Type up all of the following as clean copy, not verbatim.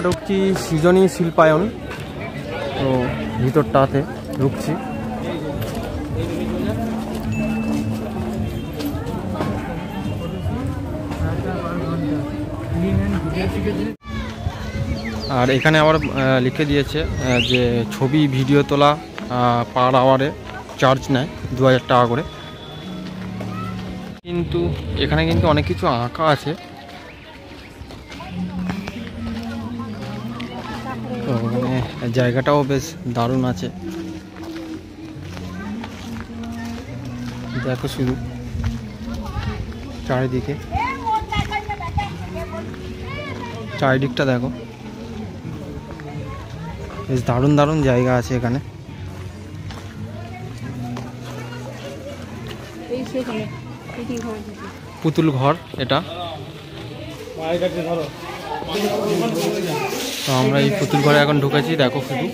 ঢুকছি সৃজনী শিল্পায়ন, তো ভিতরটাতে ঢুকছি। আর এখানে আবার লিখে দিয়েছে যে ছবি ভিডিও তোলা পার আওয়ারে চার্জ নেয় 2000 টাকা করে। কিন্তু এখানে কিন্তু অনেক কিছু আঁকা আছে, তো জায়গাটাও বেশ দারুণ আছে। দেখো শুধু চারিদিকটা দেখো, বেশ দারুণ দারুণ জায়গা আছে এখানে। পুতুল ঘর এটা, তো আমরা এই পুতুল ঘরে এখন ঢুকেছি। দেখো শুধু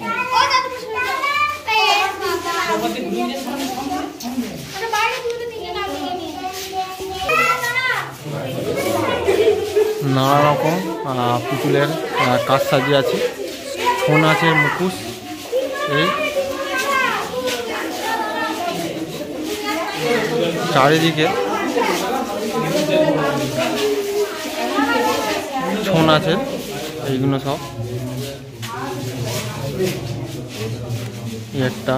নানা রকম পুতুলের কাজ সাজিয়ে আছে, ফোন আছে, মুখোশ, এই চারিদিকে ছন আছে, এইগুলো সব একটা।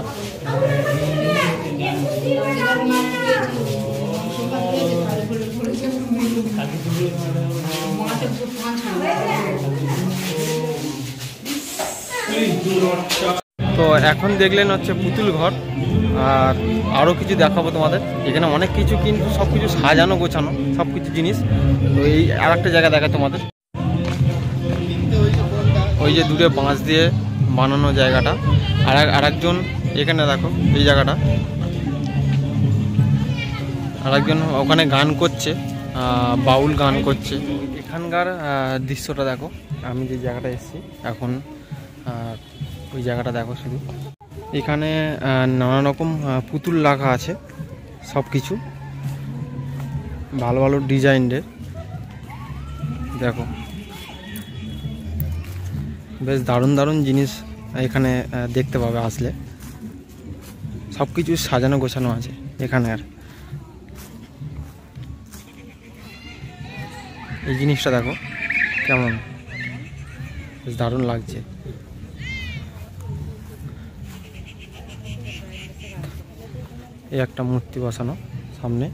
তো এখন দেখলেন হচ্ছে পুতুল ঘর, আর আরও কিছু দেখাবো তোমাদের। এখানে অনেক কিছু, কিন্তু সব কিছু সাজানো গোছানো সব কিছু জিনিস। তো এই আর একটা জায়গা দেখা তোমাদের, ওই যে দূরে বাঁশ দিয়ে বানানো জায়গাটা। আর একজন এখানে দেখো এই জায়গাটা, আর একজন ওখানে গান করছে, বাউল গান করছে। এখানকার দৃশ্যটা দেখো, আমি যে জায়গাটা এসেছি এখন, ওই জায়গাটা দেখো শুধু। এখানে নানা রকম পুতুল রাখা আছে, সব কিছু ভালো ভালো ডিজাইনের। দেখো বেশ দারুণ দারুণ জিনিস এখানে দেখতে পাবে আসলে, সব কিছু সাজানো গোছানো আছে এখানে। আর এই জিনিসটা দেখো কেমন, বেশ দারুণ লাগছে। এই একটা মূর্তি বসানো সামনে,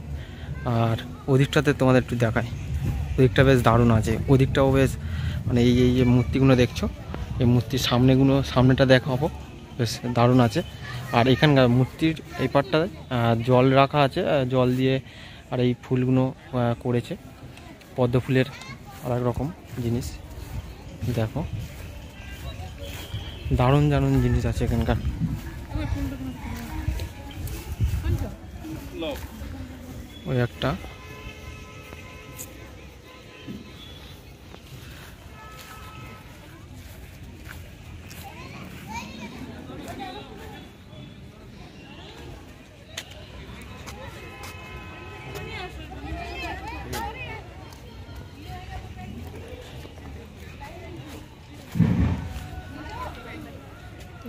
আর ওদিকটাতে তোমাদের একটু দেখায়, ওদিকটা বেশ দারুণ আছে। ওদিকটাও বেশ, মানে এই যে মূর্তিগুলো দেখছো, এই মূর্তির সামনেটা দেখাবো, বেশ দারুণ আছে। আর এখানকার মূর্তির এই পাটটায় জল রাখা আছে, জল দিয়ে আর এই ফুলগুলো করেছে, পদ্ম ফুলের আরেক রকম জিনিস। দেখো দারুণ দারুণ জিনিস আছে এখানকার। ওই একটা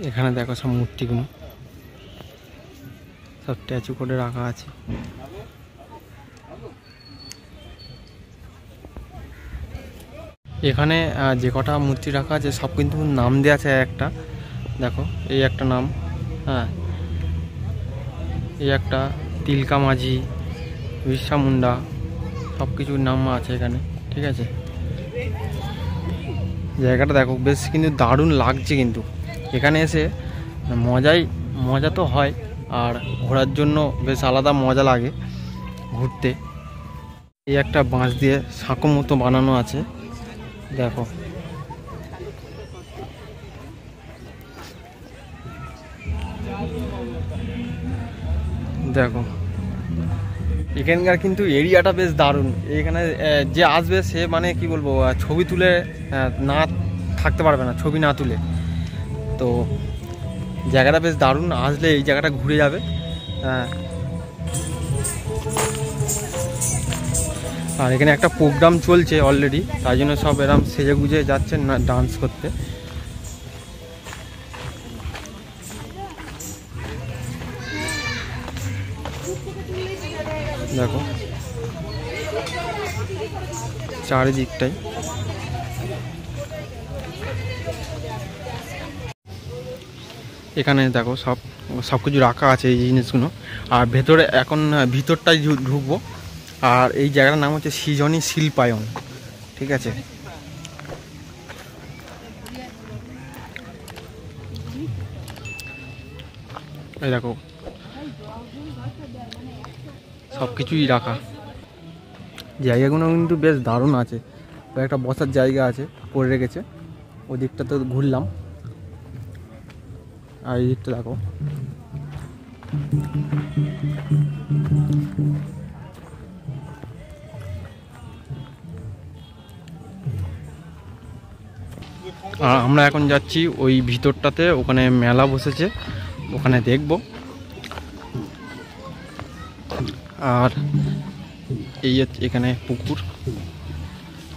এখানে দেখো সব মূর্তিগুলো সব স্ট্যাচু করে রাখা আছে। এখানে যে কটা মূর্তি রাখা আছে সব কিন্তু নাম দেওয়া আছে একটা। দেখো এই একটা নাম, হ্যাঁ এই একটা তিলকা মাঝি, বিরসা মুন্ডা, সব কিছুর নাম আছে এখানে, ঠিক আছে। জায়গাটা দেখো বেশ কিন্তু দারুণ লাগছে, কিন্তু এখানে এসে মজা তো হয়, আর ঘোরার জন্য বেশ আলাদা মজা লাগে ঘুরতে। এই একটা বাঁশ দিয়ে সাঁকো মতো বানানো আছে, দেখো দেখো এখানকার কিন্তু এরিয়াটা বেশ দারুণ। এখানে যে আসবে সে মানে কি বলবো, ছবি তুলে না থাকতে পারবে না ছবি না তুলে। তো জায়গাটা বেশ দারুণ, আসলে এই জায়গাটা ঘুরে যাবে। আর এখানে একটা প্রোগ্রাম চলছে অলরেডি, তাই জন্য সব এরম সেজে গুজে যাচ্ছেন না ডান্স করতে। দেখো চারিদিকটাই এখানে দেখো সব কিছু রাখা আছে এই জিনিসগুলো। আর ভেতরে এখন ভিতরটাই ঢুকবো। আর এই জায়গাটার নাম হচ্ছে সৃজনী শিল্পায়ন, ঠিক আছে। এই দেখো সব কিছুই রাখা, জায়গাগুলো কিন্তু বেশ দারুণ আছে। একটা বসার জায়গা আছে করে রেখেছে, ওই দিকটা তো ঘুরলাম। আর এই দিকটা দেখো আর আমরা এখন যাচ্ছি ওই ভিতরটাতে, ওখানে মেলা বসেছে, ওখানে দেখব। আর এই এখানে পুকুর,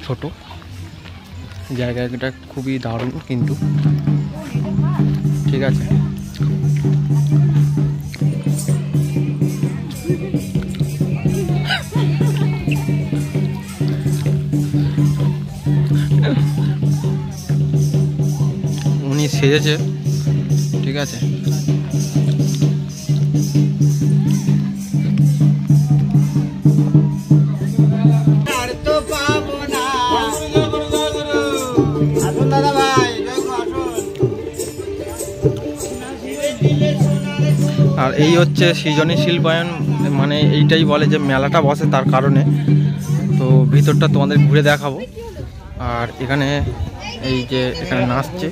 ছোট জায়গাটা খুবই দারুণ কিন্তু, ঠিক আছে। উনি সেজেছে, ঠিক আছে। আর এই হচ্ছে সৃজনী শিল্পায়ন, মানে এইটাই বলে যে মেলাটা বসে তার কারণে। তো ভিতরটা তোমাদের ঘুরে দেখাবো। আর এখানে এই যে এখানে নাচছে,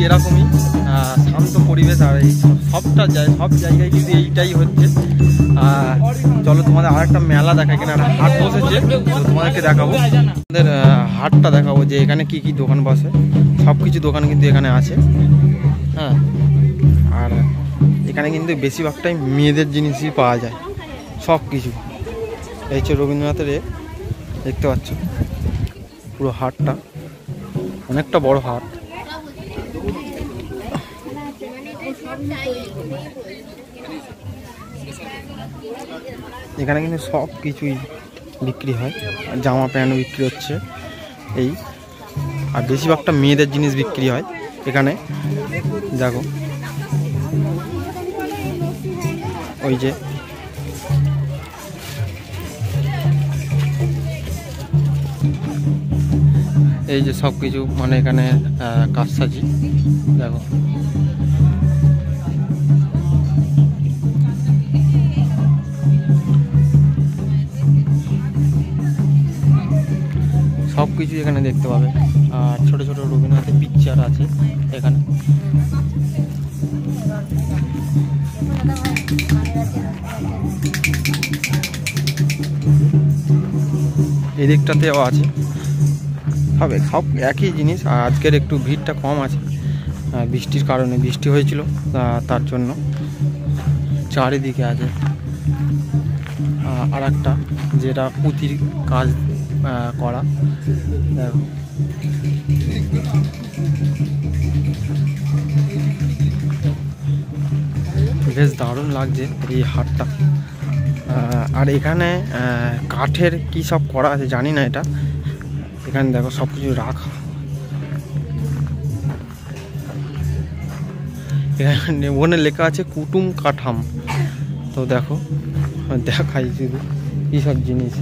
এরকমই শান্ত পরিবেশ। আর এই সব জায়গায় কিন্তু এইটাই হচ্ছে। চলো তোমাদের আরেকটা মেলা দেখাই, এখানে একটা হাট বসেছে, তোমাদেরকে দেখাবো। আমাদের হাটটা দেখাবো যে এখানে কি কি দোকান বসে। সব কিছু দোকান কিন্তু এখানে আছে, হ্যাঁ। আর এখানে কিন্তু বেশিরভাগটাই মেয়েদের জিনিসই পাওয়া যায়, সব কিছু। এই হচ্ছে রবীন্দ্রনাথের, দেখতে পাচ্ছ পুরো হাটটা, অনেকটা বড় হাট। এখানে কিন্তু সব কিছুই বিক্রি হয়, জামা প্যান্টও বিক্রি হচ্ছে এই। আর বেশিরভাগটা মেয়েদের জিনিস বিক্রি হয় এখানে। দেখো ওই যে এই যে সব কিছু, মানে এখানে কাজসাজি দেখো। সব কিছু এখানে দেখতে পাবে। আর ছোট ছোট রবীন্দ্রনাথের পিকচার আছে এখানে। এদিকটাতেও আছে, হবে সব একই জিনিস। আর আজকের একটু ভিড়টা কম আছে, বৃষ্টির কারণে, বৃষ্টি হয়েছিল তার জন্য। চারিদিকে আছে আর একটা যেটা পুঁতির কাজ করা, দেখো বেশ দারুণ লাগছে এই হাটটা। আর এখানে কাঠের কি সব করা আছে জানি না, এটা এখানে দেখো সব কিছু রাখা। এখানে ওখানে লেখা আছে কুটুম কাঠাম। তো দেখো দেখাই শুধু কী সব জিনিস।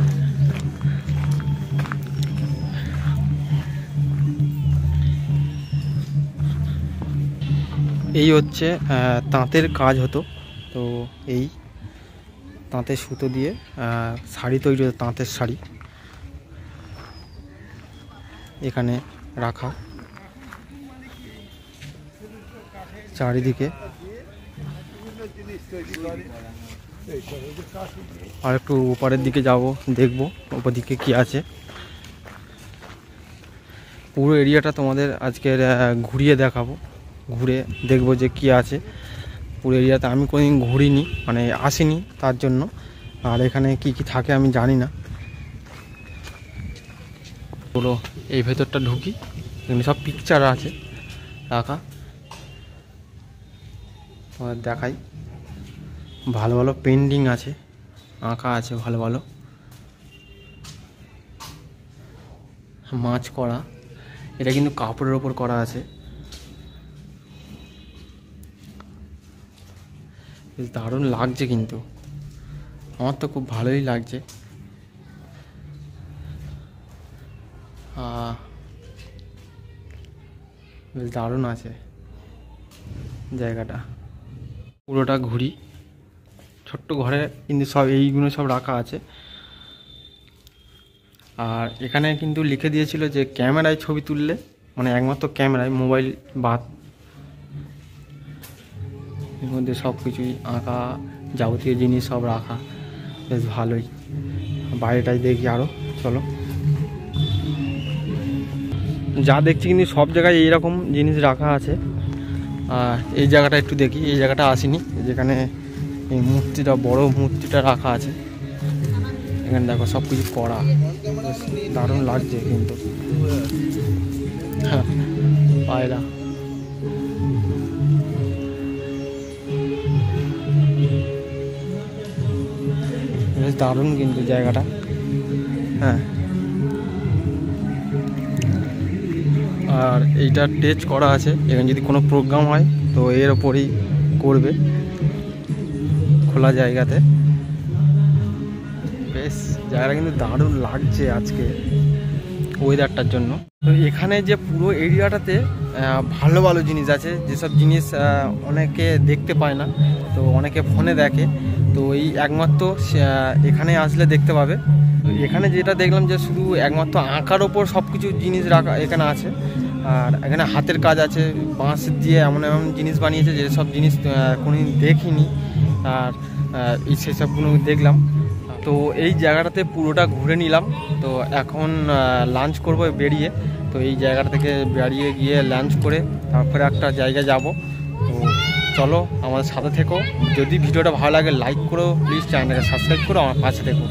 এই হচ্ছে তাঁতের কাজ হতো। তো এই তাঁতের সুতো দিয়ে শাড়ি তৈরি হতো, তাঁতের শাড়ি এখানে রাখা চারিদিকে। আর একটু ওপারের দিকে যাব, দেখবো ওপর দিকে কি আছে। পুরো এরিয়াটা তোমাদের আজকের ঘুরিয়ে দেখাবো, ঘুরে দেখবো যে কি আছে পুরো এরিয়াতে। আমি কোনোদিন ঘুরিনি, মানে আসিনি তার জন্য। আর এখানে কি কি থাকে আমি জানি না। পুরো এই ভেতরটা ঢুকি, এখানে সব পিকচার আছে রাখা, তোমাদের দেখাই। ভালো ভালো পেন্টিং আছে, আঁকা আছে ভালো ভালো। মাছ করা, এটা কিন্তু কাপড়ের ওপর করা আছে। বেশ দারুণ লাগছে কিন্তু, আমার তো খুব ভালোই লাগছে। বেশ দারুণ আছে জায়গাটা। পুরোটা ঘুরি, ছোট্ট ঘরে কিন্তু সব এইগুলো সব রাখা আছে। আর এখানে কিন্তু লিখে দিয়েছিল যে ক্যামেরায় ছবি তুললে, মানে একমাত্র ক্যামেরায়, মোবাইল বাদ, এর মধ্যে সব কিছুই আঁকা যাবতীয় জিনিস সব রাখা। বেশ ভালোই। বাইরেটাই দেখি আরও, চলো। যা দেখছি কিন্তু সব জায়গায় এইরকম জিনিস রাখা আছে। আর এই জায়গাটা একটু দেখি, এই জায়গাটা আসিনি, যেখানে এই মূর্তিটা, বড় মূর্তিটা রাখা আছে। এখানে দেখো সব কিছু করা, দারুণ লাগছে কিন্তু। হ্যাঁ, পায়রা। বেশ দারুণ কিন্তু জায়গাটা। হ্যাঁ, আর এইটা টেচ করা আছে, এখানে যদি কোনো প্রোগ্রাম হয় তো এর ওপরেই করবে, খোলা জায়গাতে। বেশ জায়গাটা কিন্তু দারুণ লাগছে আজকে ওয়েদারটার জন্য। তো এখানে যে পুরো এরিয়াটাতে ভালো ভালো জিনিস আছে, যেসব জিনিস অনেকে দেখতে পায় না, তো অনেকে ফোনে দেখে, তো এই একমাত্র এখানে আসলে দেখতে পাবে। এখানে যেটা দেখলাম যে শুধু একমাত্র আঁকার ওপর সব কিছু জিনিস রাখা এখানে আছে। আর এখানে হাতের কাজ আছে, বাঁশ দিয়ে এমন এমন জিনিস বানিয়েছে যেসব জিনিস কোনোদিন দেখিনি। আর এই সেসবগুলো দেখলাম। তো এই জায়গাটাতে পুরোটা ঘুরে নিলাম। তো এখন লাঞ্চ করব বেরিয়ে। তো এই জায়গাটা থেকে বেরিয়ে গিয়ে লাঞ্চ করে তারপরে একটা জায়গায় যাব। তো চলো আমাদের সাথে থেকো। যদি ভিডিওটা ভালো লাগে লাইক করো, প্লিজ চ্যানেলটাকে সাবস্ক্রাইব করো, আমার পাশে থেকো।